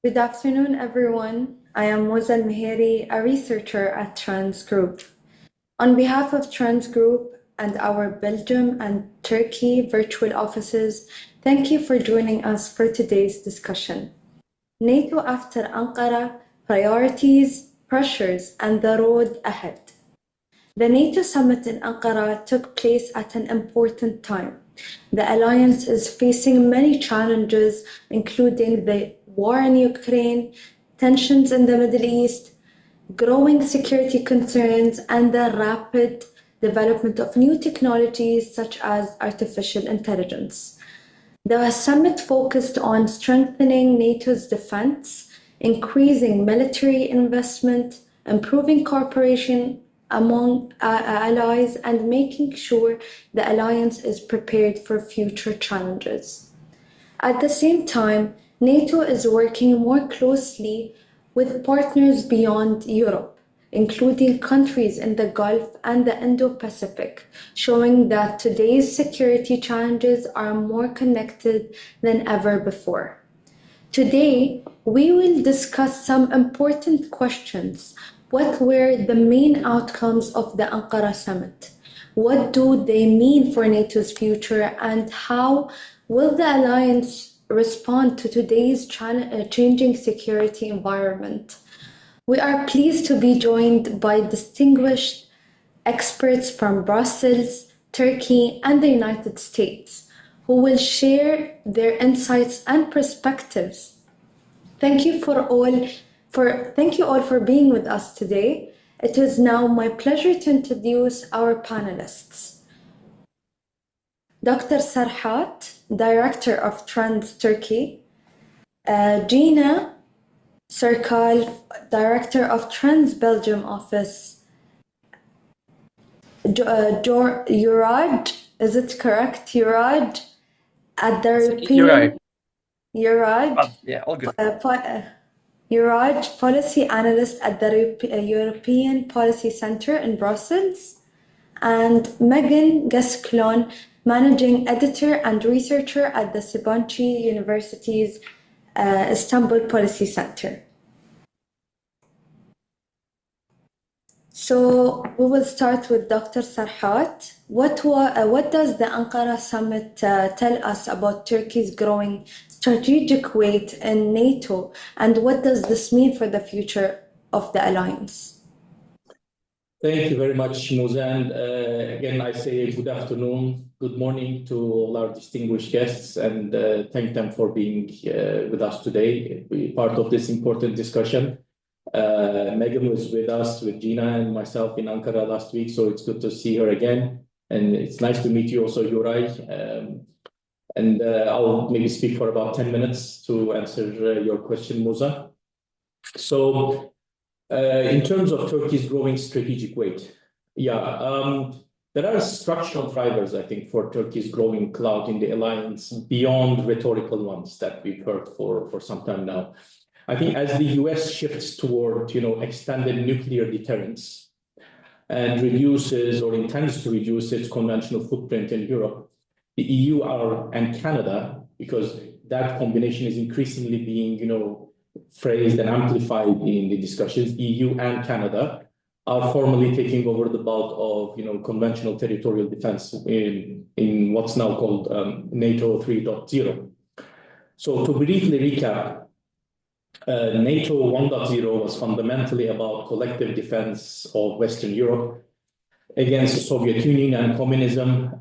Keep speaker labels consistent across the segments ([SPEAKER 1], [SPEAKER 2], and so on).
[SPEAKER 1] Good afternoon, everyone. I am Mozal Meheri, a researcher at Trans Group. On behalf of Trans Group and our Belgium and Turkey virtual offices, thank you for joining us for today's discussion. NATO after Ankara, priorities, pressures, and the road ahead. The NATO Summit in Ankara took place at an important time. The alliance is facing many challenges, including the war in Ukraine, tensions in the Middle East, growing security concerns, and the rapid development of new technologies such as artificial intelligence. The summit focused on strengthening NATO's defense, increasing military investment, improving cooperation among allies, and making sure the alliance is prepared for future challenges. At the same time, NATO is working more closely with partners beyond Europe, including countries in the Gulf and the Indo-Pacific, showing that today's security challenges are more connected than ever before. Today, we will discuss some important questions. What were the main outcomes of the Ankara Summit? What do they mean for NATO's future, and how will the alliance respond to today's changing security environment? We are pleased to be joined by distinguished experts from Brussels, Turkey, and the United States, who will share their insights and perspectives. Thank you all for being with us today. It is now my pleasure to introduce our panelists. Dr. Sarhat, Director of Trans Turkey, Gina Serkal, Director of Trans Belgium Office, Yuraj, is it correct? Yuraj at the European. Yuraj.
[SPEAKER 2] Yeah, all good.
[SPEAKER 1] Yuraj, Policy Analyst at the European Policy Center in Brussels, and Megan Gasclon, Managing Editor and Researcher at the Sabancı University's Istanbul Policy Center. So we will start with Dr. Sarhat. What does the Ankara Summit tell us about Turkey's growing strategic weight in NATO, and what does this mean for the future of the alliance?
[SPEAKER 3] Thank you very much, Moza. And again, I say good afternoon, good morning to all our distinguished guests, and thank them for being with us today, be part of this important discussion. Megan was with us, with Gina and myself in Ankara last week, so it's good to see her again. And it's nice to meet you also, Yuray. And I'll maybe speak for about 10 minutes to answer your question, Moza. So in terms of Turkey's growing strategic weight, there are structural drivers, I think, for Turkey's growing clout in the alliance beyond rhetorical ones that we've heard for some time now. I think as the US shifts toward, extended nuclear deterrence and reduces or intends to reduce its conventional footprint in Europe, the EU and Canada, because that combination is increasingly being, phrased and amplified in the discussions, EU and Canada are formally taking over the bulk of, conventional territorial defense in what's now called NATO 3.0. So to briefly recap, NATO 1.0 was fundamentally about collective defense of Western Europe against the Soviet Union and communism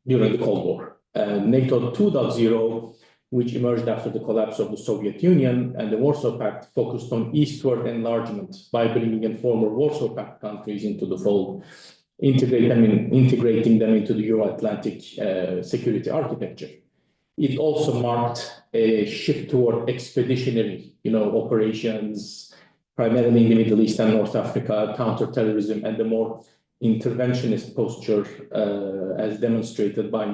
[SPEAKER 3] during the Cold War. NATO 2.0, which emerged after the collapse of the Soviet Union and the Warsaw Pact, focused on eastward enlargement by bringing in former Warsaw Pact countries into the fold, integrating them into the Euro-Atlantic security architecture. It also marked a shift toward expeditionary, operations, primarily in the Middle East and North Africa, counterterrorism, and the more interventionist posture, as demonstrated by,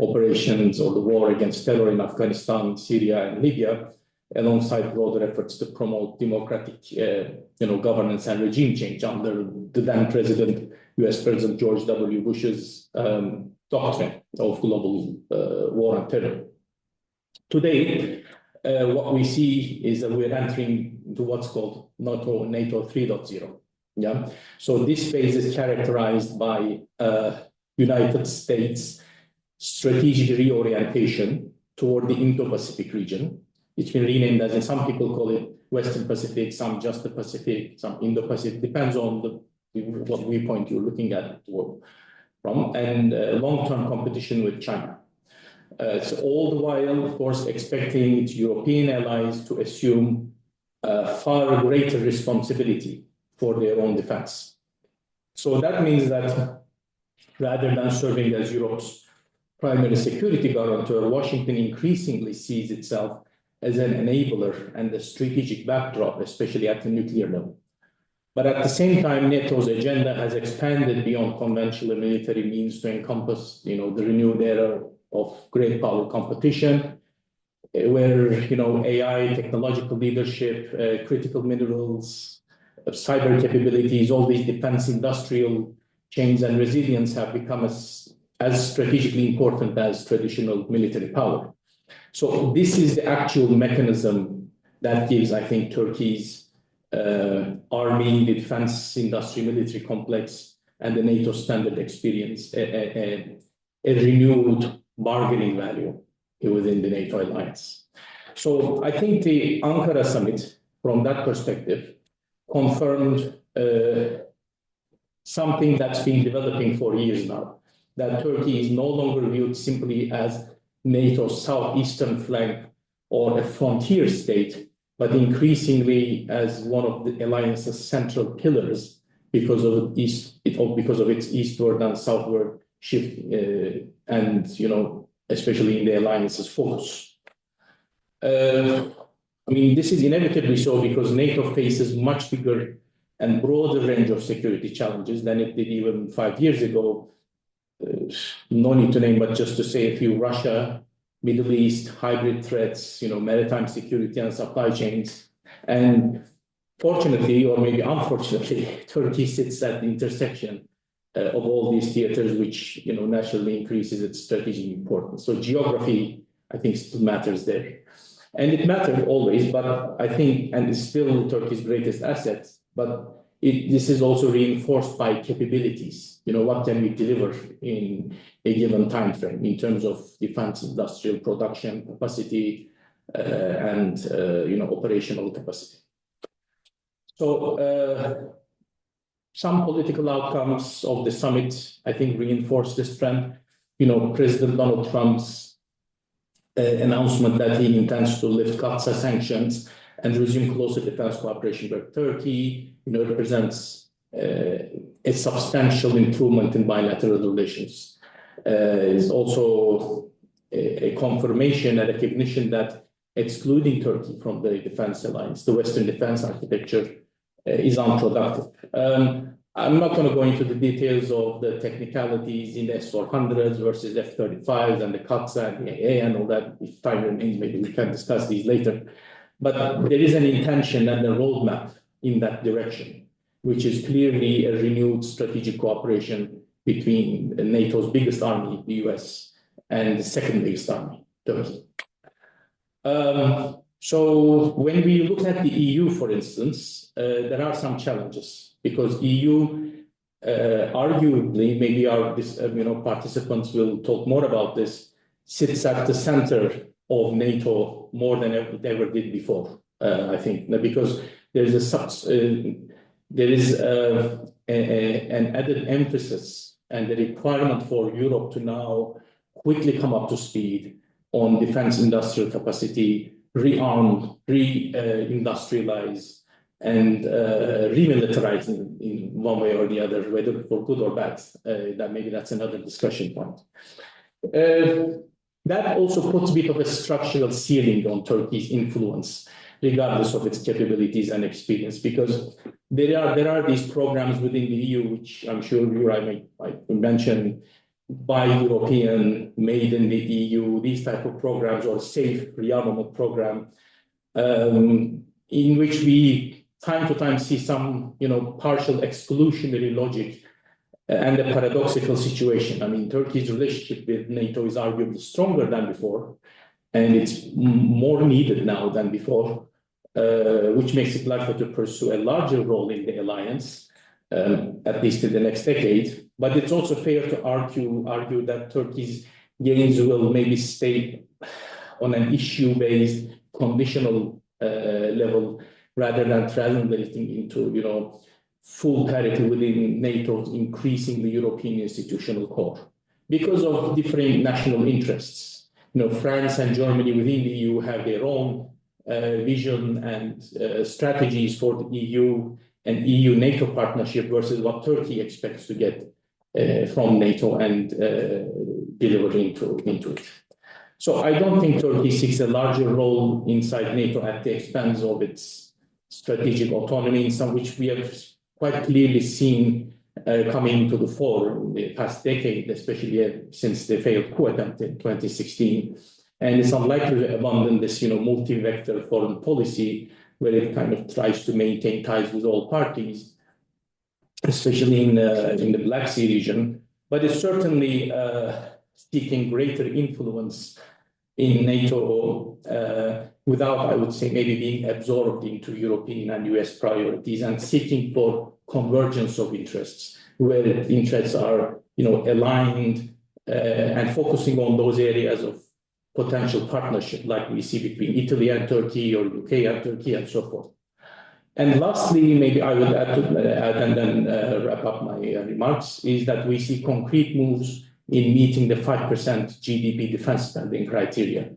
[SPEAKER 3] operations or the war against terror in Afghanistan, Syria, and Libya, alongside broader efforts to promote democratic, governance and regime change under the then U.S. President George W. Bush's doctrine of global war on terror. Today, what we see is that we're entering into what's called NATO 3.0. Yeah. So this phase is characterized by United States strategic reorientation toward the Indo-Pacific region. It's been renamed as, and some people call it Western Pacific, some just the Pacific, some Indo-Pacific, depends on what viewpoint you're looking at from, and long-term competition with China. So all the while, of course, expecting its European allies to assume far greater responsibility for their own defense. So that means that rather than serving as Europe's primary security guarantor, Washington increasingly sees itself as an enabler and a strategic backdrop, especially at the nuclear level. But at the same time, NATO's agenda has expanded beyond conventional military means to encompass, the renewed era of great power competition, where, AI, technological leadership, critical minerals, cyber capabilities, all these defense industrial chains and resilience have become as strategically important as traditional military power. So this is the actual mechanism that gives, I think, Turkey's army, the defense industry, military complex, and the NATO standard experience a renewed bargaining value within the NATO alliance. So I think the Ankara Summit, from that perspective, confirmed something that's been developing for years now, that Turkey is no longer viewed simply as NATO's southeastern flank or a frontier state, but increasingly as one of the alliance's central pillars because of its eastward and southward shift, and especially in the alliance's focus. This is inevitably so because NATO faces much bigger and broader range of security challenges than it did even 5 years ago. No need to name, but just to say a few: Russia, Middle East, hybrid threats, maritime security and supply chains. And fortunately, or maybe unfortunately, Turkey sits at the intersection of all these theaters, which naturally increases its strategic importance. So geography, I think, still matters there. And it mattered always, but I think, and it's still Turkey's greatest asset, but this is also reinforced by capabilities. What can we deliver in a given time frame in terms of defense industrial production capacity and operational capacity. So some political outcomes of the summit, I think, reinforce this trend. President Donald Trump's announcement that he intends to lift CAATSA sanctions and resume closer defense cooperation with Turkey, represents a substantial improvement in bilateral relations. Is also a confirmation and recognition that excluding Turkey from the defense alliance, the Western defense architecture, is unproductive. I'm not going to go into the details of the technicalities in S-400s versus F-35s and the CAATSA and the AA and all that. If time remains, maybe we can discuss these later. But there is an intention and a roadmap in that direction, which is clearly a renewed strategic cooperation between NATO's biggest army, the US, and the second biggest army, Turkey. So when we look at the EU, for instance, there are some challenges because EU, arguably, maybe our participants will talk more about this, sits at the center of NATO more than it ever did before. I think because there is an added emphasis and the requirement for Europe to now quickly come up to speed on defense industrial capacity, rearm, re-industrialize, and remilitarize in one way or the other, whether for good or bad. That's another discussion point. That also puts a bit of a structural ceiling on Turkey's influence, regardless of its capabilities and experience, because there are these programs within the EU, which I'm sure you might mention, Buy European, Made in the EU, these type of programs, or Safe Rearmament Program, in which we time to time see some partial exclusionary logic and a paradoxical situation. Turkey's relationship with NATO is arguably stronger than before, and it's more needed now than before, which makes it likely to pursue a larger role in the alliance, at least in the next decade. But it's also fair to argue that Turkey's gains will maybe stay on an issue-based, conditional level, rather than translating into, full parity within NATO's increasingly European institutional core, because of differing national interests. France and Germany within the EU have their own vision and strategies for the EU and EU-NATO partnership versus what Turkey expects to get from NATO and deliver into it. So I don't think Turkey seeks a larger role inside NATO at the expense of its strategic autonomy, in some which we have quite clearly seen coming to the fore in the past decade, especially since the failed coup attempt in 2016. And it's unlikely to abandon this, multi-vector foreign policy, where it kind of tries to maintain ties with all parties, especially in the Black Sea region. But it's certainly seeking greater influence in NATO without, I would say, maybe being absorbed into European and US priorities, and seeking for convergence of interests, where interests are, aligned and focusing on those areas of potential partnership, like we see between Italy and Turkey, or UK and Turkey, and so forth. And lastly, maybe I would add and then wrap up my remarks, is that we see concrete moves in meeting the 5% GDP defense spending criteria.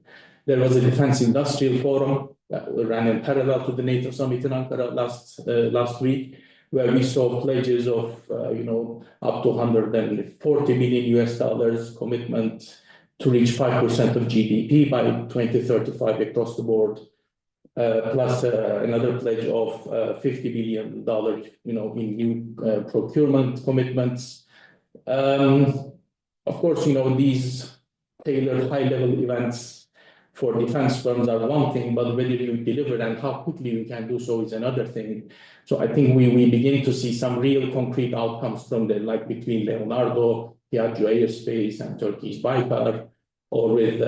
[SPEAKER 3] There was a defense industrial forum that ran in parallel to the NATO summit in Ankara last week, where we saw pledges of up to $140 million commitment to reach 5% of GDP by 2035 across the board, plus another pledge of $50 billion, in new procurement commitments. Of course, these tailored high-level events for defense firms are one thing, but whether you deliver and how quickly we can do so is another thing. So I think we begin to see some real concrete outcomes from them, like between Leonardo, Piaggio Aerospace, and Turkey's Baykar, or with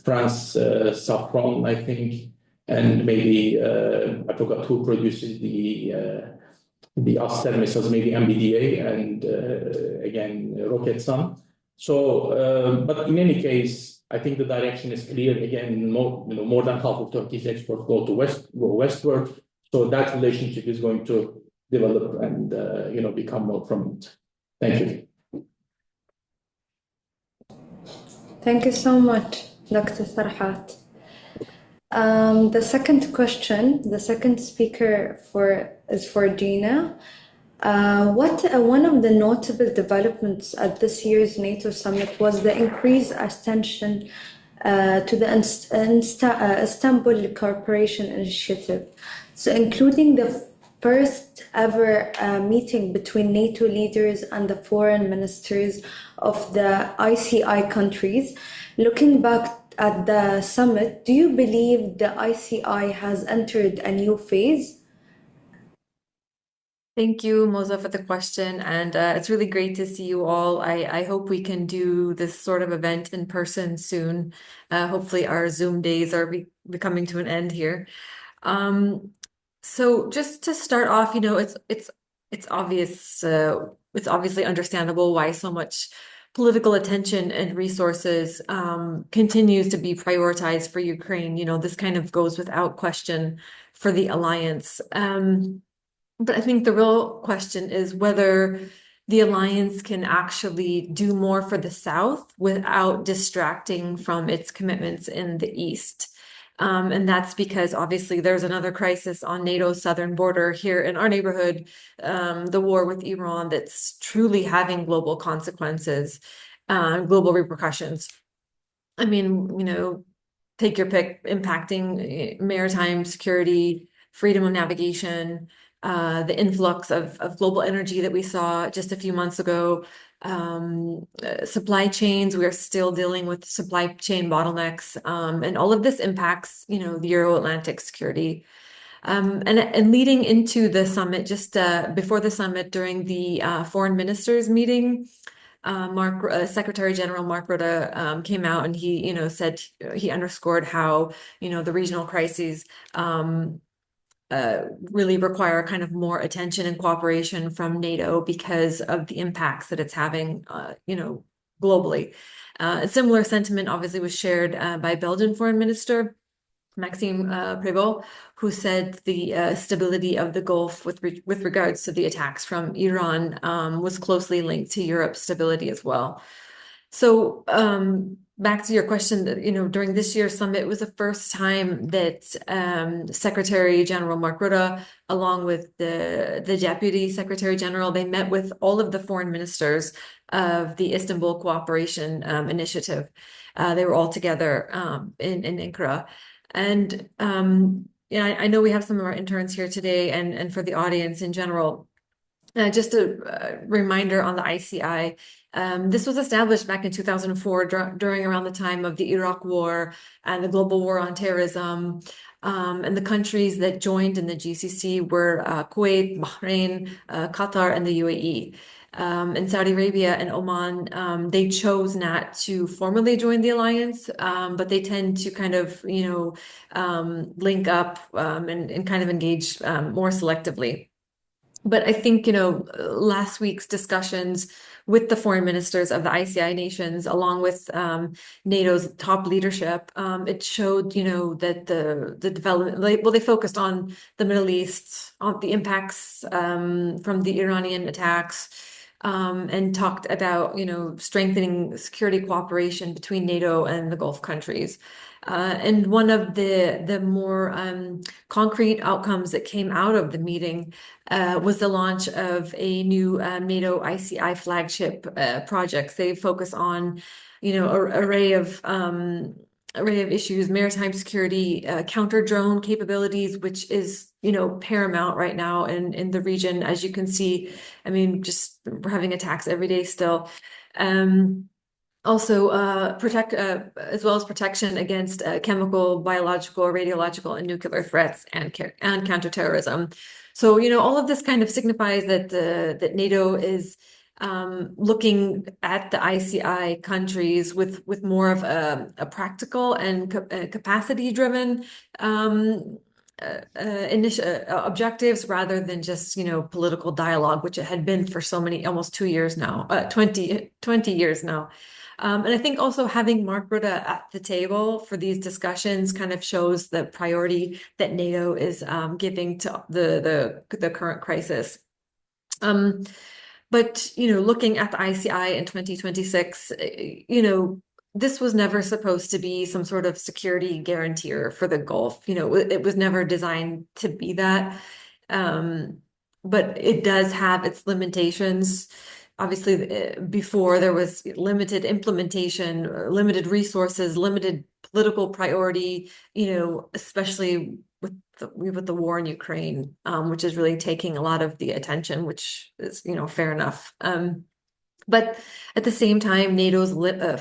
[SPEAKER 3] France, Safran, I think, and maybe I forgot who produces the Aster missiles, maybe MBDA, and again Roketsan. So, but in any case, I think the direction is clear. Again, more than half of Turkey's exports go westward. So that relationship is going to develop and become more prominent. Thank you.
[SPEAKER 1] Thank you so much, Dr. Sarhat. The second question, the second speaker is for Gina. One of the notable developments at this year's NATO summit was the increased attention to the Istanbul Cooperation Initiative, so including the first ever meeting between NATO leaders and the foreign ministers of the ICI countries. Looking back at the summit, do you believe the ICI has entered a new phase?
[SPEAKER 2] Thank you, Moza, for the question. And it's really great to see you all. I hope we can do this sort of event in person soon. Hopefully our Zoom days are coming to an end here. So just to start off, it's obvious, it's obviously understandable why so much political attention and resources continues to be prioritized for Ukraine. This kind of goes without question for the alliance. But I think the real question is whether the alliance can actually do more for the South without distracting from its commitments in the East. And that's because obviously there's another crisis on NATO's southern border here in our neighborhood, the war with Iran, that's truly having global consequences, global repercussions. I mean, take your pick, impacting maritime security, freedom of navigation, the influx of global energy that we saw just a few months ago, supply chains, we are still dealing with supply chain bottlenecks, and all of this impacts, the Euro-Atlantic security. And leading into the summit, just before the summit, during the foreign ministers meeting, Secretary General Mark Rutte came out and he, said he underscored how, the regional crises really require kind of more attention and cooperation from NATO because of the impacts that it's having, globally. A similar sentiment obviously was shared by Belgian Foreign Minister Maxime Prévost, who said the stability of the Gulf with regards to the attacks from Iran was closely linked to Europe's stability as well. So back to your question, that during this year's summit was the first time that Secretary General Mark Rutte, along with the Deputy Secretary General, they met with all of the foreign ministers of the Istanbul Cooperation Initiative. They were all together in Ankara. And I know we have some of our interns here today, and for the audience in general, just a reminder on the ICI. This was established back in 2004 during around the time of the Iraq War and the global war on terrorism. And the countries that joined in the GCC were Kuwait, Bahrain, Qatar, and the UAE. And Saudi Arabia and Oman, they chose not to formally join the alliance, but they tend to kind of, link up and kind of engage more selectively. But I think, last week's discussions with the foreign ministers of the ICI nations, along with NATO's top leadership, it showed, that the development, they focused on the Middle East, on the impacts from the Iranian attacks, and talked about, strengthening security cooperation between NATO and the Gulf countries. And one of the more concrete outcomes that came out of the meeting was the launch of a new NATO ICI flagship projects. They focus on, array of issues, maritime security, counter drone capabilities, which is, paramount right now in the region. As you can see, I mean, just we're having attacks every day still. Also, protect as well as protection against chemical, biological, radiological, and nuclear threats and counterterrorism. So, all of this kind of signifies that that NATO is looking at the ICI countries with more of a practical and capacity-driven objectives rather than just, political dialogue, which it had been for so many, almost 2 years now, 20 years now. And I think also having Mark Rutte at the table for these discussions kind of shows the priority that NATO is giving to the current crisis. But, looking at the ICI in 2026, this was never supposed to be some sort of security guarantor for the Gulf. It was never designed to be that. But it does have its limitations. Obviously, before there was limited implementation, limited resources, limited political priority, especially with the war in Ukraine, which is really taking a lot of the attention, which is, fair enough. But at the same time, NATO's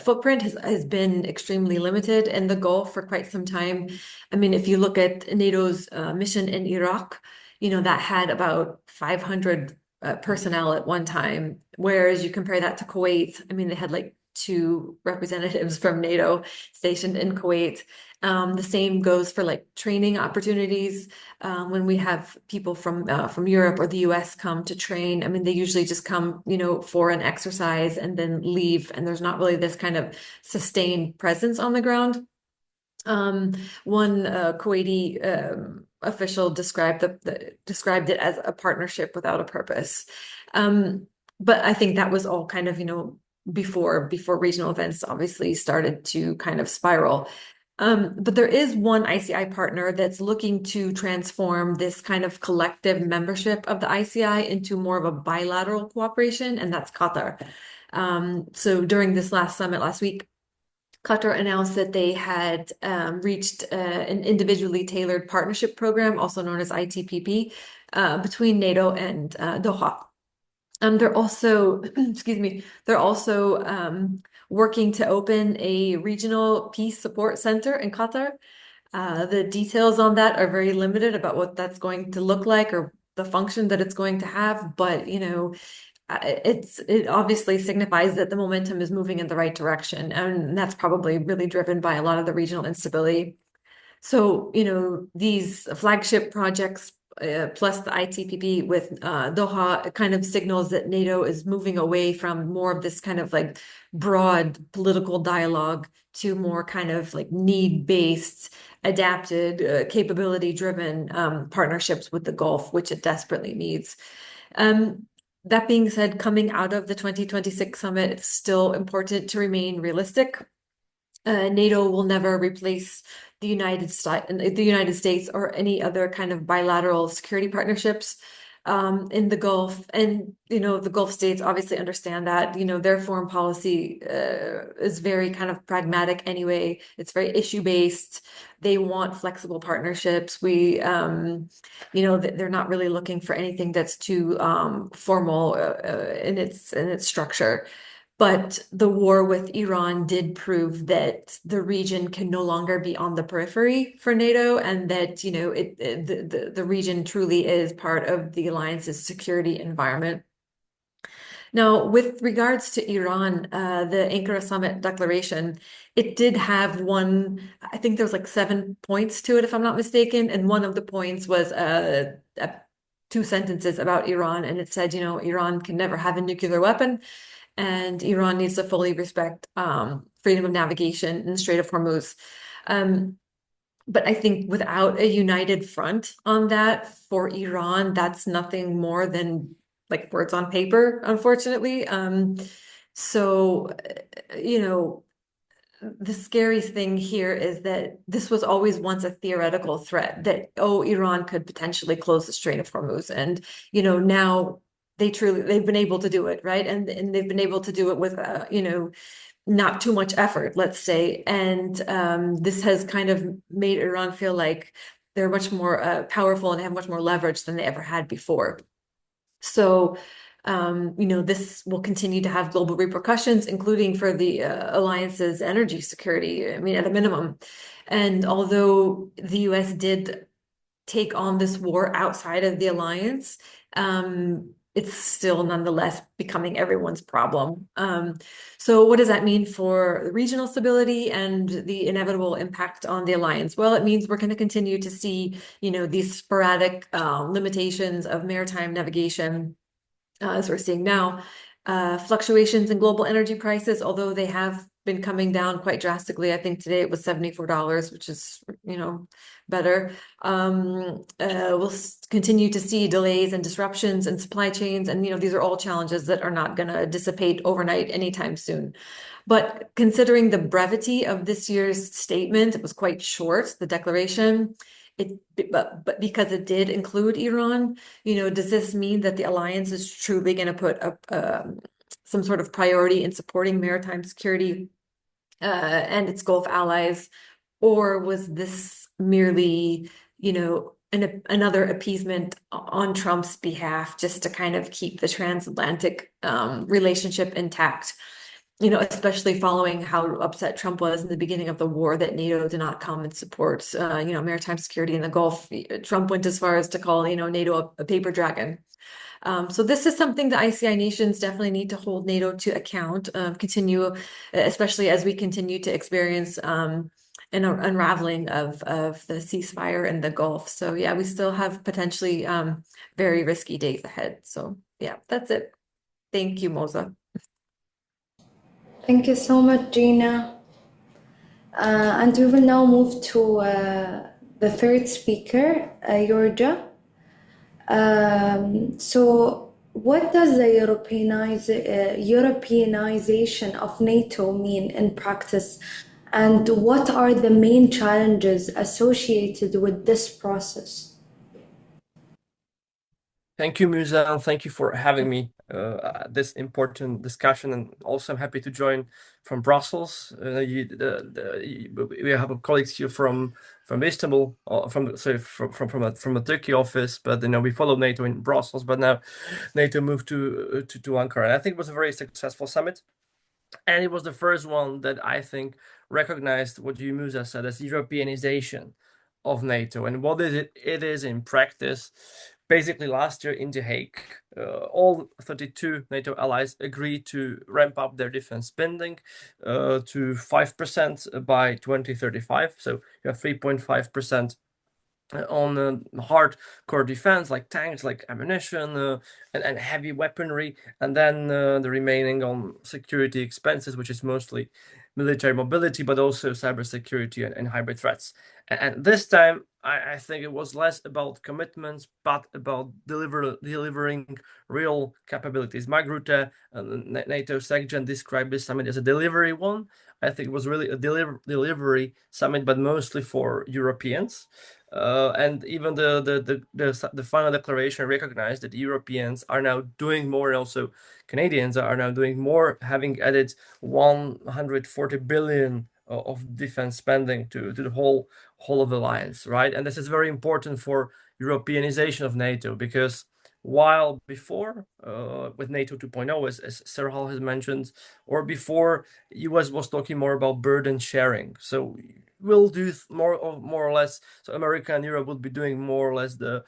[SPEAKER 2] footprint has been extremely limited in the Gulf for quite some time. I mean, if you look at NATO's mission in Iraq, that had about 500 personnel at one time, whereas you compare that to Kuwait, I mean, they had like 2 representatives from NATO stationed in Kuwait. The same goes for like training opportunities. When we have people from Europe or the US come to train, I mean, they usually just come, for an exercise and then leave, and there's not really this kind of sustained presence on the ground. One Kuwaiti official described it as a partnership without a purpose. But I think that was all kind of, before regional events obviously started to kind of spiral. But there is one ICI partner that's looking to transform this kind of collective membership of the ICI into more of a bilateral cooperation, and that's Qatar. So during this last summit last week, Qatar announced that they had reached an individually tailored partnership program, also known as ITPP, between NATO and Doha. They're also, excuse me, they're also working to open a regional peace support center in Qatar. The details on that are very limited about what that's going to look like or the function that it's going to have, but it obviously signifies that the momentum is moving in the right direction, and that's probably really driven by a lot of the regional instability. So, these flagship projects, plus the ITPP with Doha, it kind of signals that NATO is moving away from more of this kind of like broad political dialogue to more kind of like need-based, adapted, capability-driven partnerships with the Gulf, which it desperately needs. That being said, coming out of the 2026 summit, it's still important to remain realistic. NATO will never replace the United States or any other kind of bilateral security partnerships in the Gulf. And, the Gulf states obviously understand that, their foreign policy is very kind of pragmatic anyway. It's very issue-based. They want flexible partnerships. They're not really looking for anything that's too formal in its structure. But the war with Iran did prove that the region can no longer be on the periphery for NATO, and that, the region truly is part of the alliance's security environment. Now, with regards to Iran, the Ankara Summit declaration, it did have I think there was like 7 points to it, if I'm not mistaken. And one of the points was 2 sentences about Iran. And it said, Iran can never have a nuclear weapon, and Iran needs to fully respect freedom of navigation in the Strait of Hormuz. But I think without a united front on that for Iran, that's nothing more than like words on paper, unfortunately. So, the scariest thing here is that this was always once a theoretical threat that, Iran could potentially close the Strait of Hormuz. And, now they've been able to do it, right? And they've been able to do it with, not too much effort, let's say. And this has kind of made Iran feel like they're much more powerful and have much more leverage than they ever had before. So, this will continue to have global repercussions, including for the alliance's energy security, I mean, at a minimum. And although the US did take on this war outside of the alliance, it's still nonetheless becoming everyone's problem. So what does that mean for regional stability and the inevitable impact on the alliance? Well, it means we're going to continue to see, these sporadic limitations of maritime navigation, as we're seeing now. Fluctuations in global energy prices, although they have been coming down quite drastically. I think today it was $74, which is, better. We'll continue to see delays and disruptions in supply chains. And, these are all challenges that are not going to dissipate overnight anytime soon. But considering the brevity of this year's statement, it was quite short, the declaration. But because it did include Iran, does this mean that the alliance is truly going to put up some sort of priority in supporting maritime security and its Gulf allies? Or was this merely, another appeasement on Trump's behalf just to kind of keep the transatlantic relationship intact? Especially following how upset Trump was in the beginning of the war that NATO did not come and support, maritime security in the Gulf. Trump went as far as to call, NATO a paper dragon. So this is something the ICI nations definitely need to hold NATO to account, especially as we continue to experience an unraveling of the ceasefire in the Gulf. So yeah, we still have potentially very risky days ahead. So yeah, that's it. Thank you, Moza.
[SPEAKER 1] Thank you so much, Gina. And we will now move to the third speaker, Georgia. So what does the Europeanization of NATO mean in practice? And what are the main challenges associated with this process?
[SPEAKER 4] Thank you, Musa, and thank you for having me this important discussion. And also, I'm happy to join from Brussels. We have colleagues here from Istanbul, from a Turkey office, but we follow NATO in Brussels. But now NATO moved to Ankara, and I think it was a very successful summit. And it was the first one that I think recognized what you, Musa, said as Europeanization of NATO. And what is it? It is in practice basically last year in The Hague, all 32 NATO allies agreed to ramp up their defense spending to 5% by 2035. So you have 3.5% on hardcore defense, like tanks, like ammunition, and heavy weaponry, and then the remaining on security expenses, which is mostly military mobility, but also cybersecurity and hybrid threats. And this time, I think it was less about commitments, but about delivering real capabilities. Mark Rutte, NATO SecGen, described this summit as a delivery one. I think it was really a delivery summit, but mostly for Europeans. And even the final declaration recognized that Europeans are now doing more, and also Canadians are now doing more, having added 140 billion of defense spending to the whole of the alliance, right? And this is very important for Europeanization of NATO, because while before with NATO 2.0, as Serhal has mentioned, or before, US was talking more about burden sharing. So we'll do more or less. So America and Europe will be doing more or less the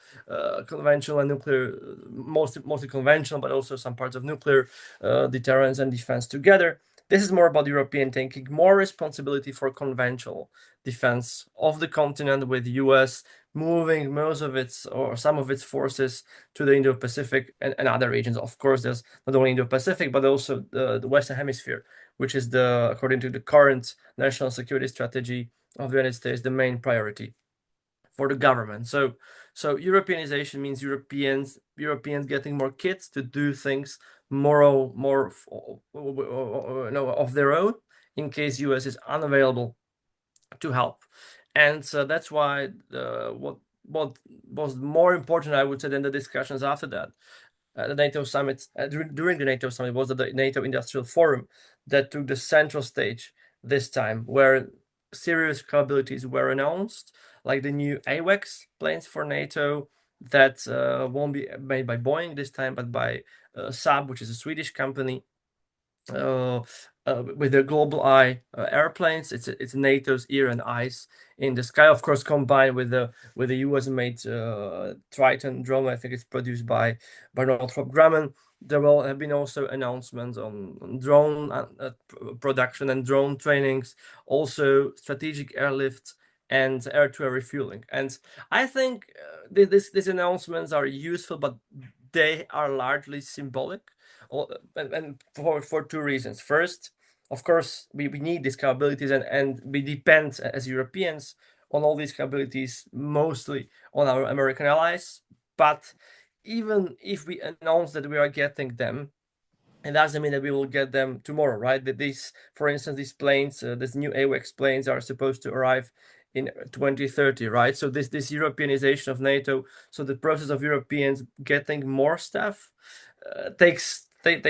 [SPEAKER 4] conventional and nuclear, mostly conventional, but also some parts of nuclear deterrence and defense together. This is more about European taking more responsibility for conventional defense of the continent, with US moving most of its or some of its forces to the Indo-Pacific and other regions. Of course, there's not only Indo-Pacific, but also the Western Hemisphere, which is according to the current national security strategy of the United States, the main priority for the government. So Europeanization means Europeans getting more kits to do things more of their own in case US is unavailable to help. And so that's why what was more important, I would say, than the discussions after that, the NATO summit, during the NATO summit, was the NATO Industrial Forum that took the central stage this time, where serious capabilities were announced, like the new AWACS planes for NATO that won't be made by Boeing this time, but by Saab, which is a Swedish company. With their Global Eye airplanes, it's NATO's ear and eyes in the sky. Of course, combined with the US-made Triton drone. I think it's produced by Northrop Grumman. There will have been also announcements on drone production and drone trainings, also strategic airlift and air-to-air refueling. And I think these announcements are useful, but they are largely symbolic. And for two reasons. First, of course, we need these capabilities, and we depend as Europeans on all these capabilities, mostly on our American allies. But even if we announce that we are getting them, it doesn't mean that we will get them tomorrow, right? That these, for instance, these planes, these new AWACS planes, are supposed to arrive in 2030, right? So this Europeanization of NATO, so the process of Europeans getting more stuff takes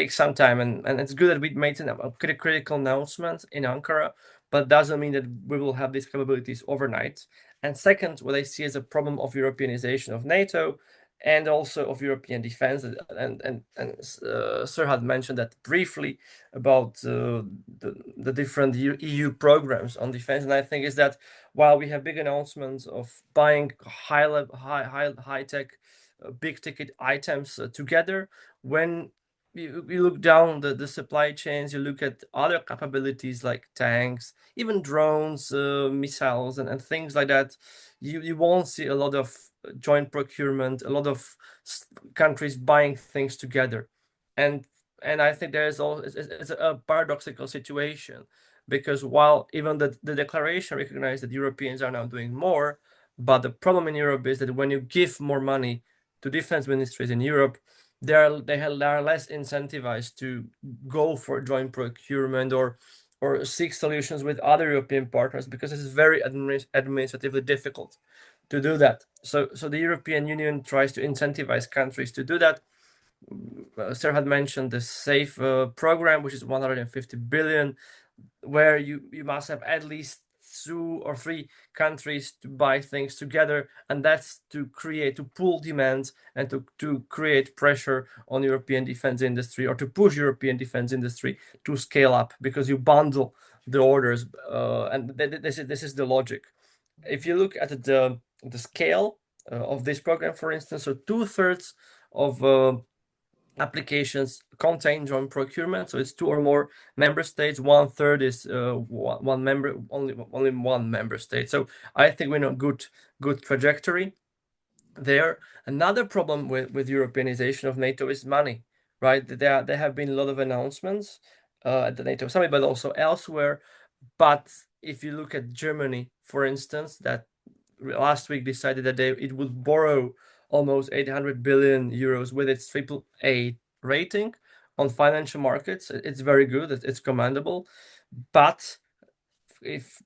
[SPEAKER 4] some time, and it's good that we made a critical announcement in Ankara, but doesn't mean that we will have these capabilities overnight. And second, what I see as a problem of Europeanization of NATO and also of European defense, and Sir had mentioned that briefly about the different EU programs on defense, and I think is that while we have big announcements of buying high tech, big ticket items together, when you look down the supply chains, you look at other capabilities like tanks, even drones, missiles, and things like that, you won't see a lot of joint procurement, a lot of countries buying things together. And I think there is it's a paradoxical situation, because while even the declaration recognized that Europeans are now doing more, but the problem in Europe is that when you give more money to defense ministries in Europe, they are less incentivized to go for joint procurement or seek solutions with other European partners, because it's very administratively difficult to do that. So the European Union tries to incentivize countries to do that. Sarah had mentioned the SAFE program, which is 150 billion, where you must have at least 2 or 3 countries to buy things together, and that's to pull demand and to create pressure on European defense industry, or to push European defense industry to scale up, because you bundle the orders, and this is the logic. If you look at the scale of this program, for instance. So 2/3 of applications contain joint procurement. So it's 2 or more member states. 1/3 is only one member state. So I think we're on good trajectory there. Another problem with Europeanization of NATO is money, right? There have been a lot of announcements at the NATO summit, but also elsewhere. But if you look at Germany, for instance, that last week decided that it would borrow almost 800 billion euros with its AAA rating on financial markets. It's very good. It's commendable. But if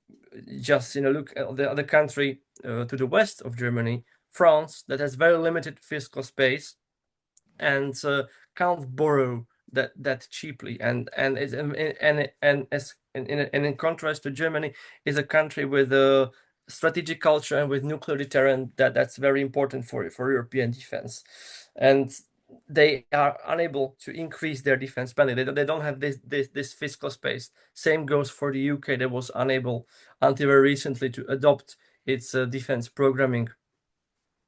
[SPEAKER 4] just look at the other country to the west of Germany, France, that has very limited fiscal space and can't borrow that cheaply, and in contrast to Germany, is a country with a strategic culture and with nuclear deterrent that's very important for European defense, and they are unable to increase their defense spending. They don't have this fiscal space. Same goes for the UK, that was unable until very recently to adopt its defense programming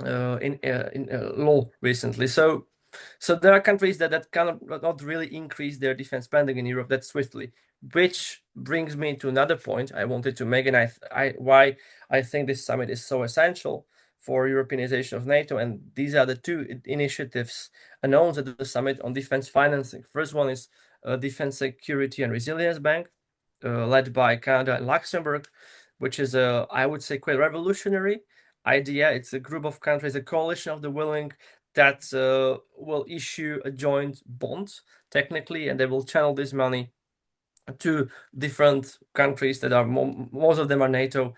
[SPEAKER 4] in law recently. So there are countries that cannot not really increase their defense spending in Europe that swiftly, which brings me to another point I wanted to make, and why I think this summit is so essential for Europeanization of NATO. And these are the 2 initiatives announced at the summit on defense financing. First one is Defense Security and Resilience Bank, led by Canada and Luxembourg, which is I would say quite revolutionary idea. It's a group of countries, a coalition of the willing, that will issue a joint bond technically, and they will channel this money to different countries that are most of them are NATO.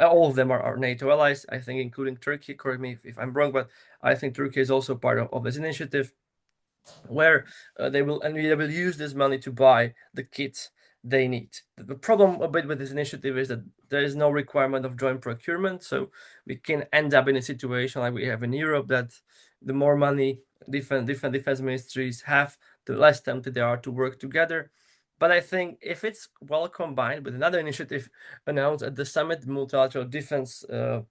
[SPEAKER 4] All of them are NATO allies, I think, including Turkey. Correct me if I'm wrong, but I think Turkey is also part of this initiative, where they will use this money to buy the kit they need. The problem a bit with this initiative is that there is no requirement of joint procurement, so we can end up in a situation like we have in Europe, that the more money different defense ministries have, the less tempted they are to work together. But I think if it's well combined with another initiative announced at the summit, multilateral defense sorry,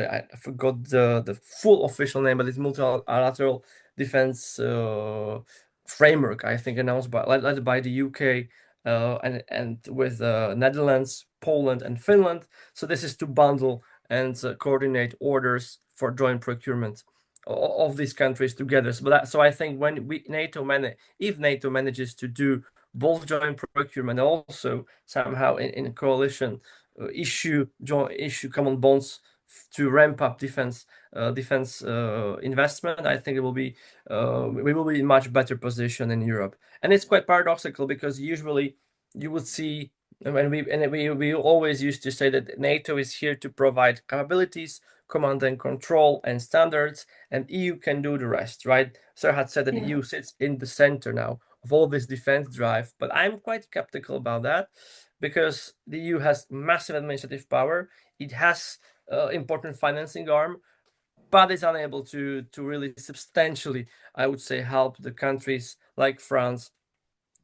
[SPEAKER 4] I forgot the full official name, but it's multilateral defense framework, I think, announced led by the UK and with Netherlands, Poland, and Finland. So this is to bundle and coordinate orders for joint procurement of these countries together. So I think when if NATO manages to do both joint procurement and also somehow in coalition issue common bonds to ramp up defense investment, I think we will be in much better position in Europe. And it's quite paradoxical, because usually you would see, and we always used to say that NATO is here to provide capabilities, command and control, and standards, and EU can do the rest, right? Sir had said that the EU sits in the center now of all this defense drive, but I'm quite skeptical about that, because the EU has massive administrative power. It has important financing arm, but it's unable to really substantially, I would say, help the countries like France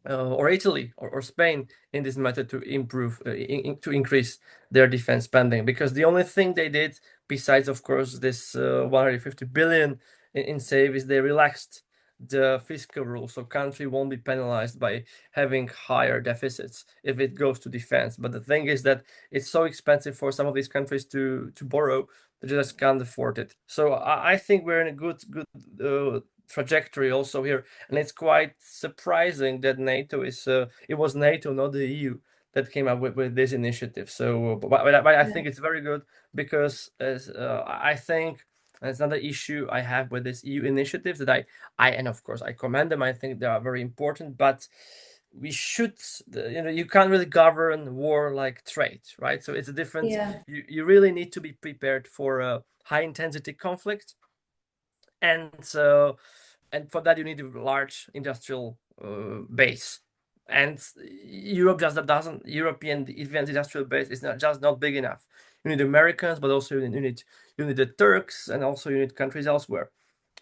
[SPEAKER 4] or Italy or Spain in this matter to improve, to increase their defense spending. Because the only thing they did, besides, of course, this 150 billion in save, is they relaxed the fiscal rules, so country won't be penalized by having higher deficits if it goes to defense. But the thing is that it's so expensive for some of these countries to borrow, they just can't afford it. So I think we're in a good trajectory also here, and it's quite surprising that NATO is it was NATO, not the EU, that came up with this initiative. So but I think it's very good, because I think that's another issue I have with this EU initiatives, that I and of course I commend them. I think they are very important, but we should, you can't really govern war like trade, right? So it's a difference. You really need to be prepared for a high intensity conflict, and for that you need a large industrial base. And Europe doesn't. European defense industrial base is not big enough. You need Americans, but also you need the Turks, and also you need countries elsewhere.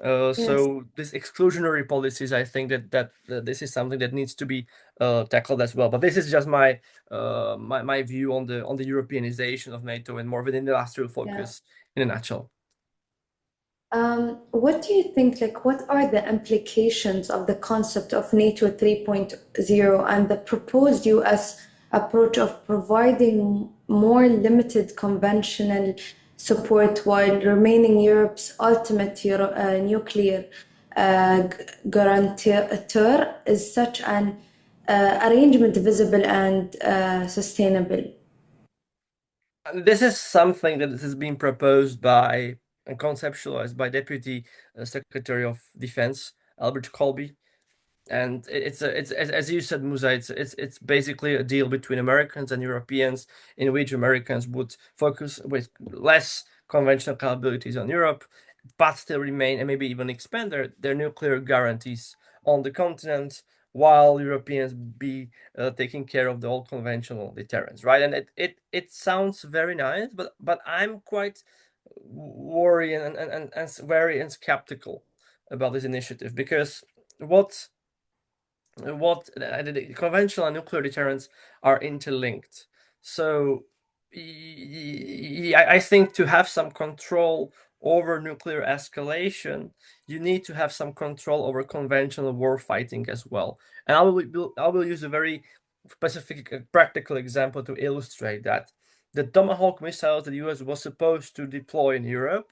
[SPEAKER 4] So this exclusionary policies, I think that this is something that needs to be tackled as well. But this is just my my view on the Europeanization of NATO and more of an industrial focus in a nutshell.
[SPEAKER 1] What do you think, like, what are the implications of the concept of NATO 3.0 and the proposed US approach of providing more limited conventional support while remaining Europe's ultimate nuclear guarantor? Is such an arrangement visible and sustainable?
[SPEAKER 4] This is something that has been proposed by and conceptualized by Deputy Secretary of Defense Albert Colby. And it's as you said, Musa, it's basically a deal between Americans and Europeans in which Americans would focus with less conventional capabilities on Europe, but still remain and maybe even expand their nuclear guarantees on the continent, while Europeans be taking care of the all conventional deterrence, right? And it sounds very nice, but I'm quite worried and very skeptical about this initiative, because what the conventional and nuclear deterrents are interlinked. So I think to have some control over nuclear escalation, you need to have some control over conventional war fighting as well. And I will use a very specific practical example to illustrate that. The Tomahawk missiles that the US was supposed to deploy in Europe,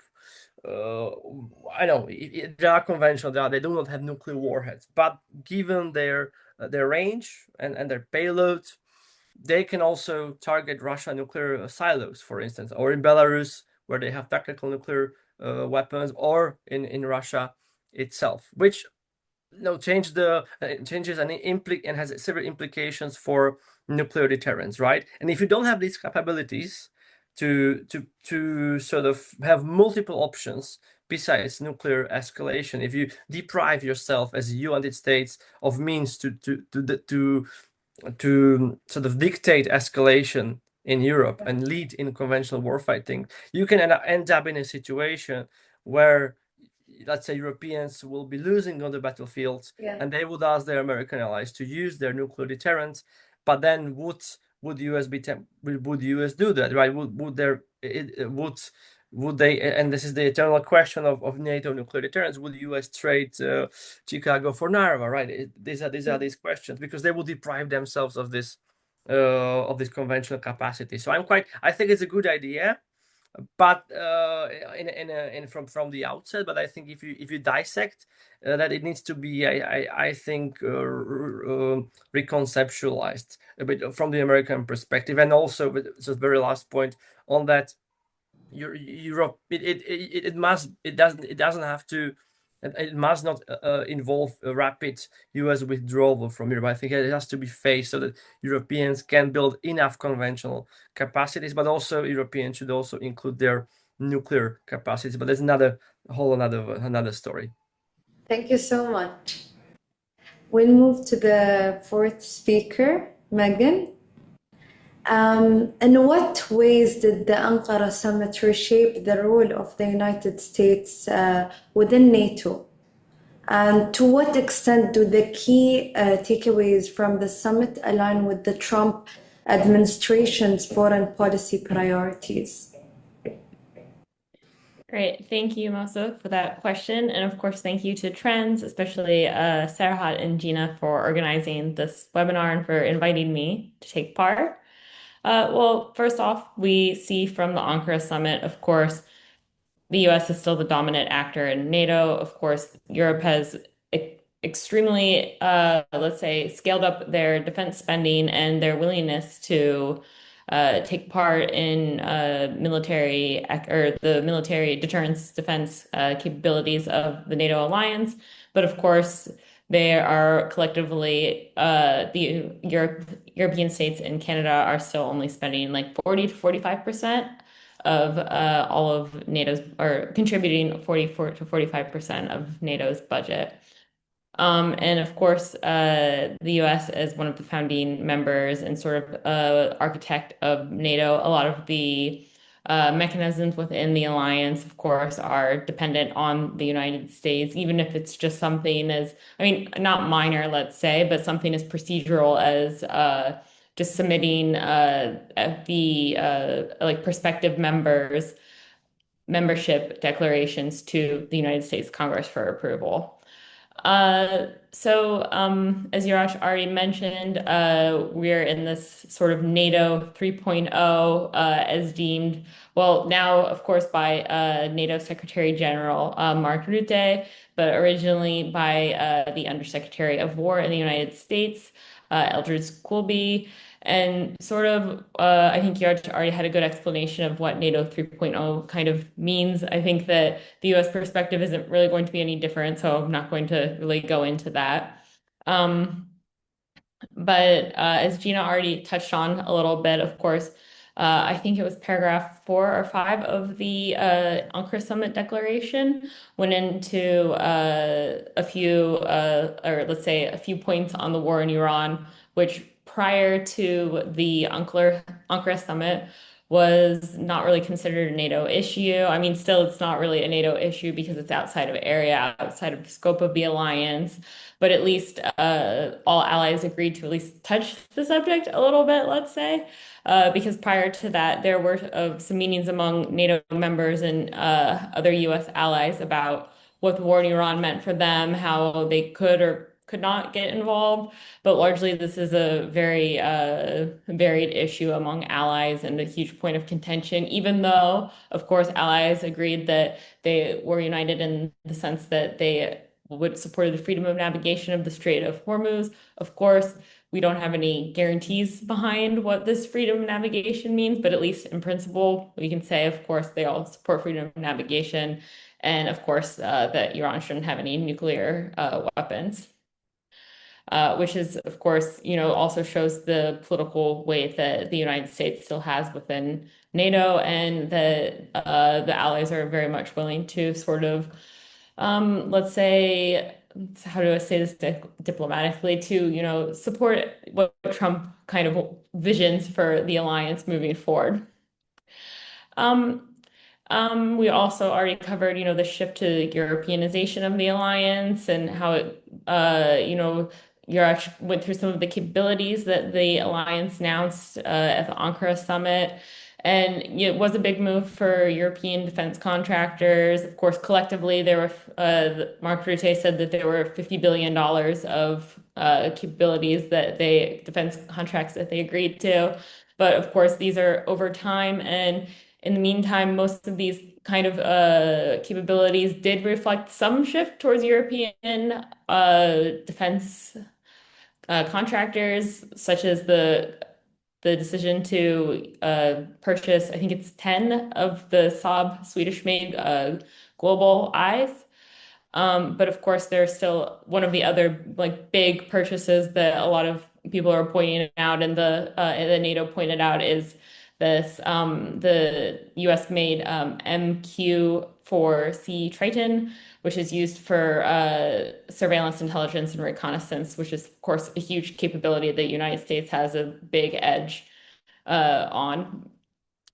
[SPEAKER 4] I know they are conventional, they do not have nuclear warheads, but given their range and their payload, they can also target Russian nuclear silos, for instance, or in Belarus, where they have tactical nuclear weapons, or in Russia itself, which changes and has several implications for nuclear deterrence, right? And if you don't have these capabilities to sort of have multiple options besides nuclear escalation, if you deprive yourself as the United States of means to sort of dictate escalation in Europe and lead in conventional warfighting, you can end up in a situation where, let's say, Europeans will be losing on the battlefield, and they would ask their American allies to use their nuclear deterrent. But then would US would US do that, right? Would they, and this is the eternal question of NATO nuclear deterrence, would US trade Chicago for Narva, right? These are these questions, because they will deprive themselves of this conventional capacity. So I think it's a good idea, but from the outset. But I think if you dissect that, it needs to be, I think, reconceptualized a bit from the American perspective. And also, just very last point on that, Europe, it doesn't have to. It must not involve a rapid US withdrawal from Europe. I think it has to be phased so that Europeans can build enough conventional capacities, but also Europeans should also include their nuclear capacities. But there's another story.
[SPEAKER 1] Thank you so much. We'll move to the fourth speaker, Megan. In what ways did the Ankara Summit reshape the role of the United States within NATO? And to what extent do the key takeaways from the summit align with the Trump administration's foreign policy priorities?
[SPEAKER 5] Great. Thank you, Mosa, for that question. And of course, thank you to Trends, especially Serhat and Gina, for organizing this webinar and for inviting me to take part. Well, first off, we see from the Ankara Summit, of course, the US is still the dominant actor in NATO. Of course, Europe has extremely, let's say, scaled up their defense spending and their willingness to take part in military or the military deterrence defense capabilities of the NATO alliance. But of course, they are collectively, the European states and Canada are still only spending like 40 to 45% of all of NATO's, or contributing 44 to 45% of NATO's budget. And of course, the US, as one of the founding members and sort of architect of NATO, a lot of the Mechanisms within the alliance, of course, are dependent on the United States, even if it's just something as, I mean, not minor, let's say, but something as procedural as just submitting the like prospective members' membership declarations to the United States Congress for approval. As Yarash already mentioned, we're in this sort of NATO 3.0 as deemed, well, now, of course, by NATO Secretary General Mark Rutte, but originally by the Undersecretary of War in the United States, Eldridge Colby. And sort of, I think Yarch already had a good explanation of what NATO 3.0 kind of means. I think that the US perspective isn't really going to be any different, so I'm not going to really go into that. But as Gina already touched on a little bit, of course, I think it was paragraph 4 or 5 of the Ankara Summit Declaration went into a few, or let's say a few points on the war in Iran, which prior to the Ankara Summit was not really considered a NATO issue. I mean, still, it's not really a NATO issue because it's outside of area, outside of the scope of the alliance. But at least all allies agreed to at least touch the subject a little bit, let's say. Because prior to that, there were some meetings among NATO members and other US allies about what the war in Iran meant for them, how they could or could not get involved. But largely, this is a very varied issue among allies and a huge point of contention, even though, of course, allies agreed that they were united in the sense that they would support the freedom of navigation of the Strait of Hormuz. Of course, we don't have any guarantees behind what this freedom of navigation means, but at least in principle, we can say, of course, they all support freedom of navigation. And of course, that Iran shouldn't have any nuclear weapons. Which is, of course, also shows the political weight that the United States still has within NATO, and that the allies are very much willing to sort of, let's say, how do I say this diplomatically, to, support what Trump kind of visions for the alliance moving forward. We also already covered, the shift to Europeanization of the alliance and how it, Europe went through some of the capabilities that the alliance announced at the Ankara Summit. And it was a big move for European defense contractors. Of course, collectively, there were, Mark Rutte said that there were $50 billion of capabilities defense contracts that they agreed to. But of course, these are over time. And in the meantime, most of these kind of capabilities did reflect some shift towards European defense contractors, such as the decision to purchase, I think it's 10 of the Saab Swedish-made Global Eyes. But of course, there's still one of the other like big purchases that a lot of people are pointing out, and the NATO pointed out is this the U.S. made MQ-4C Triton, which is used for surveillance, intelligence, and reconnaissance, which is, of course, a huge capability that the United States has a big edge on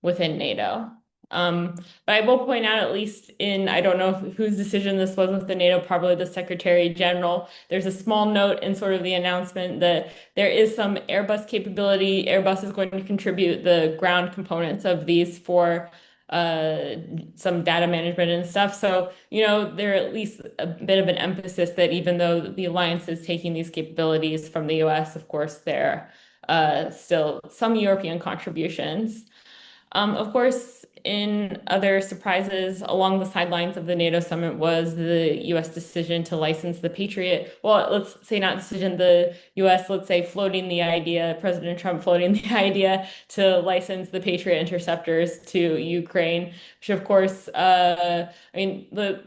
[SPEAKER 5] within NATO. But I will point out, at least I don't know whose decision this was with the NATO, probably the Secretary General. There's a small note in sort of the announcement that there is some Airbus capability. Airbus is going to contribute the ground components of these for some data management and stuff. So, there are at least a bit of an emphasis that even though the alliance is taking these capabilities from the US, of course, there are still some European contributions. Of course, in other surprises along the sidelines of the NATO summit was the US decision to license the Patriot. Well, let's say not decision, the US, let's say, floating the idea, President Trump floating the idea to license the Patriot interceptors to Ukraine, which of course, the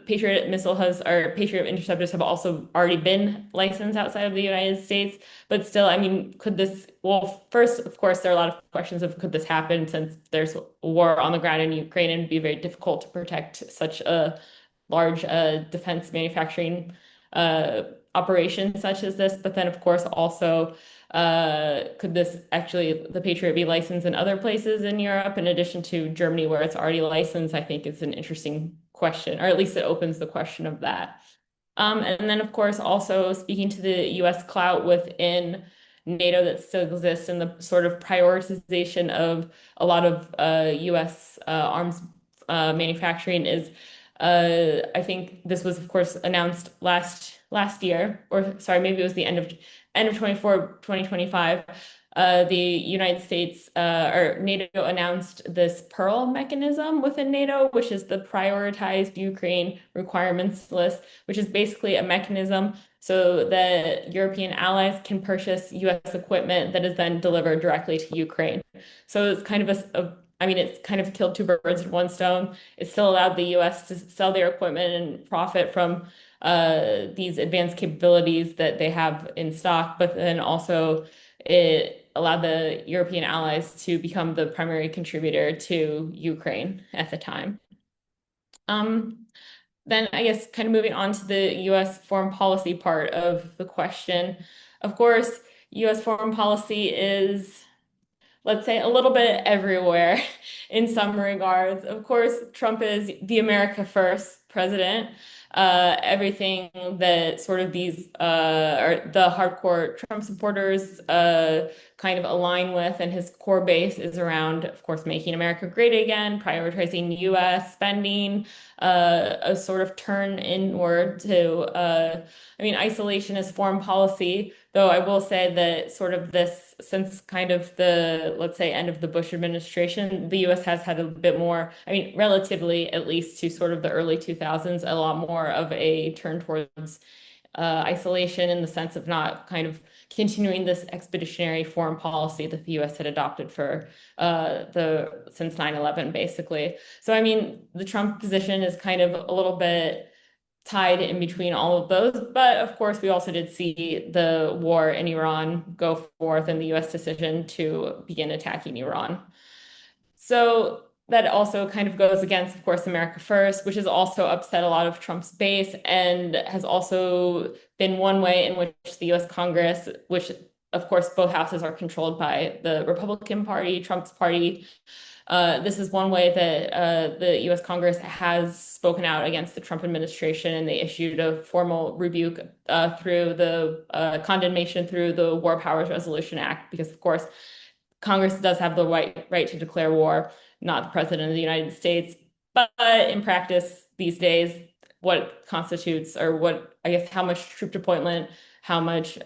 [SPEAKER 5] Patriot Patriot interceptors have also already been licensed outside of the United States. But still, well, first, of course, there are a lot of questions of could this happen since there's a war on the ground in Ukraine, and it'd be very difficult to protect such a large defense manufacturing operation such as this, but then of course also could this actually, the Patriot, be licensed in other places in Europe in addition to Germany where it's already licensed? I think it's an interesting question, or at least it opens the question of that. And then, of course, also speaking to the US clout within NATO that still exists and the sort of prioritization of a lot of US arms manufacturing is, I think this was, of course, announced last year, or sorry, maybe it was the end of 2025. The United States or NATO announced this Pearl mechanism within NATO, which is the prioritized Ukraine requirements list, which is basically a mechanism so that European allies can purchase US equipment that is then delivered directly to Ukraine. So it's kind of I mean, it's kind of killed two birds with one stone. It still allowed the US to sell their equipment and profit from these advanced capabilities that they have in stock, but then also it allowed the European allies to become the primary contributor to Ukraine at the time. Then I guess kind of moving on to the US foreign policy part of the question. Of course, US foreign policy is, let's say, a little bit everywhere in some regards. Of course, Trump is the America First president. Everything that sort of these or the hardcore Trump supporters kind of align with, and his core base is around, of course, making America great again, prioritizing US spending, a sort of turn inward to, I mean, isolationist foreign policy. Though I will say that sort of this, since kind of the, let's say, end of the Bush administration, the US has had a bit more, I mean, relatively, at least to sort of the early 2000s, a lot more of a turn towards isolation in the sense of not kind of continuing this expeditionary foreign policy that the US had adopted for since 9/11, basically. So, I mean, the Trump position is kind of a little bit tied in between all of those. But of course, we also did see the war in Iran go forth and the US decision to begin attacking Iran. So that also kind of goes against, of course, America First, which has also upset a lot of Trump's base and has also been one way in which the US Congress, which of course both houses are controlled by the Republican Party, Trump's party. This is one way that the US Congress has spoken out against the Trump administration, and they issued a formal rebuke through the condemnation through the War Powers Resolution Act, because, of course, Congress does have the right to declare war, not the President of the United States. But in practice, these days, what constitutes, or what, I guess, how much troop deployment, how much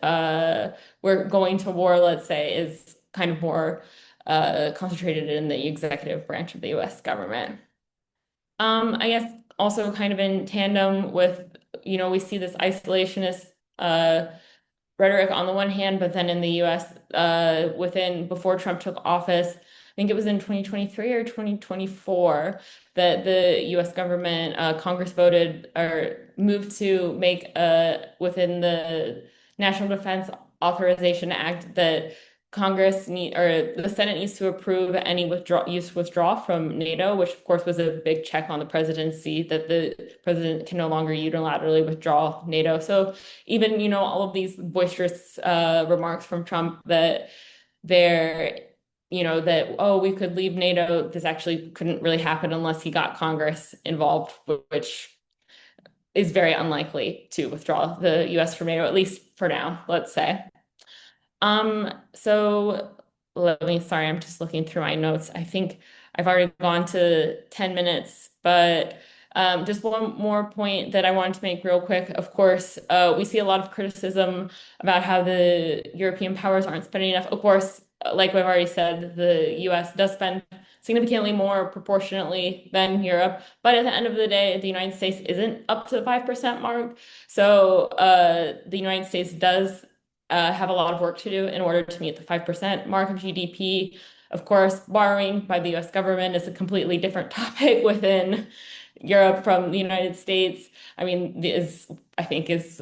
[SPEAKER 5] we're going to war, let's say, is kind of more concentrated in the executive branch of the US government. I guess also kind of in tandem with, we see this isolationist rhetoric on the one hand, but then in the US before Trump took office, I think it was in 2023 or 2024 that the US government, Congress voted or moved to make within the National Defense Authorization Act that the Senate needs to approve any withdrawal from NATO, which of course was a big check on the presidency, that the president can no longer unilaterally withdraw NATO. So even, all of these boisterous remarks from Trump that that, we could leave NATO, this actually couldn't really happen unless he got Congress involved, which is very unlikely to withdraw the US from NATO, at least for now, let's say. So sorry, I'm just looking through my notes. I think I've already gone to 10 minutes, but just one more point that I wanted to make real quick. Of course, we see a lot of criticism about how the European powers aren't spending enough. Of course, like we've already said, the US does spend significantly more proportionately than Europe. But at the end of the day, the United States isn't up to the 5% mark. So the United States does have a lot of work to do in order to meet the 5% mark of GDP. Of course, borrowing by the US government is a completely different topic within Europe from the United States. I mean, I think is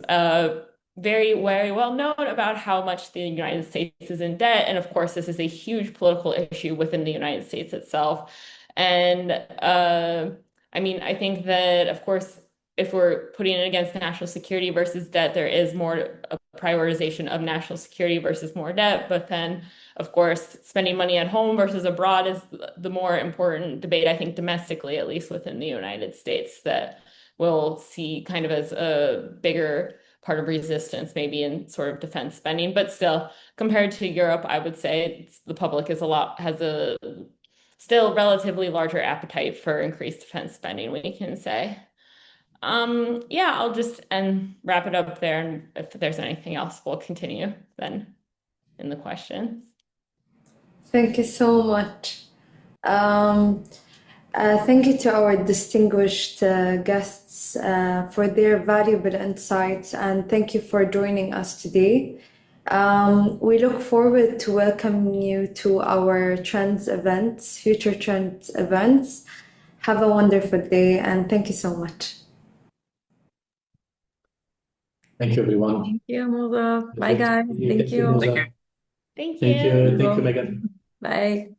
[SPEAKER 5] very, very well known about how much the United States is in debt. And of course, this is a huge political issue within the United States itself. And I mean, I think that, of course, if we're putting it against national security versus debt, there is more a prioritization of national security versus more debt. But then, of course, spending money at home versus abroad is the more important debate, I think, domestically, at least within the United States, that we'll see kind of as a bigger part of resistance, maybe in sort of defense spending. But still, compared to Europe, I would say the public has a still relatively larger appetite for increased defense spending, we can say. Yeah, I'll just wrap it up there, and if there's anything else, we'll continue then in the questions.
[SPEAKER 1] Thank you so much. Thank you to our distinguished guests for their valuable insights, and thank you for joining us today. We look forward to welcoming you to our Trends events, future Trends events. Have a wonderful day, and thank you so much.
[SPEAKER 3] Thank you, everyone.
[SPEAKER 2] Thank you, Moza. Bye, guys. Thank you.
[SPEAKER 3] Moza.
[SPEAKER 5] Thank
[SPEAKER 3] Thank
[SPEAKER 5] you.
[SPEAKER 3] you. Thank you, Megan.
[SPEAKER 2] Bye.